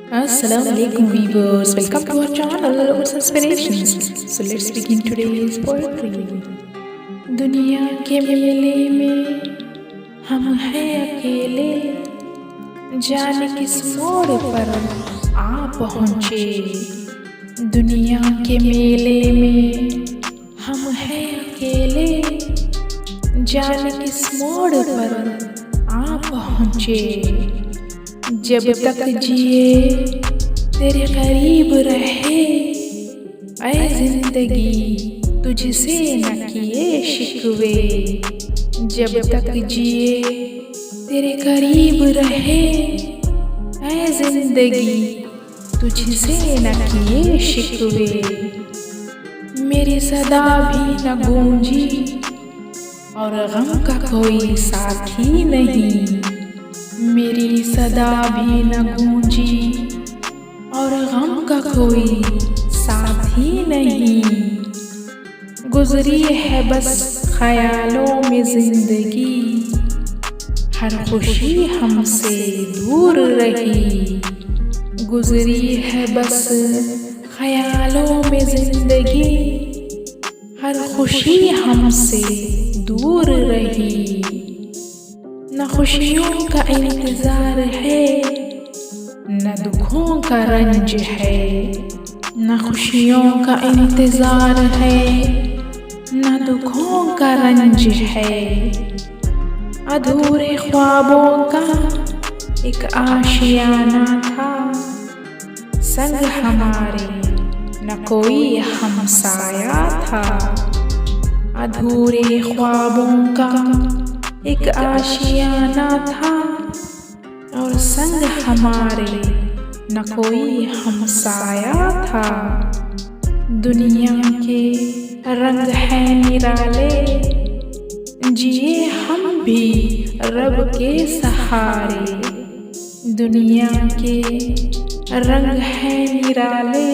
Assalamualaikum viewers, welcome to our channel Words Inspirations. So let's begin today's poetry. दुनिया के मेले में हम हैं अकेले, जाने किस मोड़ पर आ पहुँचे। दुनिया के मेले में हम हैं अकेले, जाने किस मोड़ पर आ पहुँचे। जब तक जिए तेरे करीब रहे, ऐ जिंदगी तुझसे न किए शिकवे। जब तक जिए तेरे करीब रहे, ऐ जिंदगी तुझसे न किए शिकवे। मेरी सदा भी न गूंजी और गम का कोई साथी नहीं। मेरी सदा भी न गूंजी और गम का कोई साथी नहीं। गुजरी है बस ख्यालों में जिंदगी, हर खुशी हमसे दूर रही। गुजरी है बस ख्यालों में जिंदगी, हर खुशी हमसे दूर रही। न खुशियों का इंतजार है, न दुखों का रंज है। न खुशियों का इंतजार है, न दुखों का रंज है। अधूरे ख्वाबों का एक आशियाना था, संग हमारे न कोई हमसाया था। अधूरे ख्वाबों का एक आशियाना था, और संग हमारे न कोई हमसाया था। दुनिया के रंग है निराले, जिए हम भी रब के सहारे। दुनिया के रंग है निराले,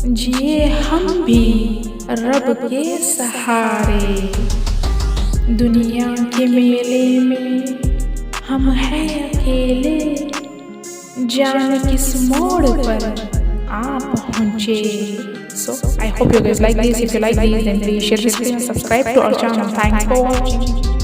जिए हम भी रब के सहारे। दुनिया के मेले में हम हैं अकेले, जाने किस मोड़ पर आ पहुँचे। So I hope you guys like this. If you like this, then please share this video and subscribe to our channel. Thanks for watching.